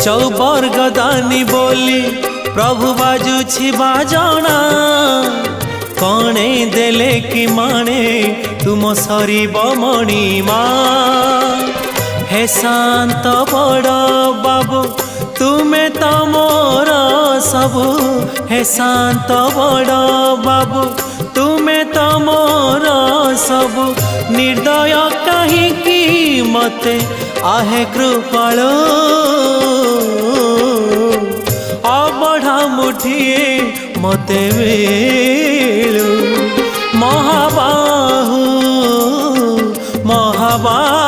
चौवर्ग दानी बोली प्रभु बाजुछि बाजना कणे देले कि माने तुम सरीब मणिमा हे शांत बड़ बाबू तुमे तो मोर सबु हे शांत बड़ बाबू तुमे तो मोर सबु निर्दय कहीं मते आहे कृपाल अबढ़ा मुठिए मते वेलु महाबाहु महाबाहु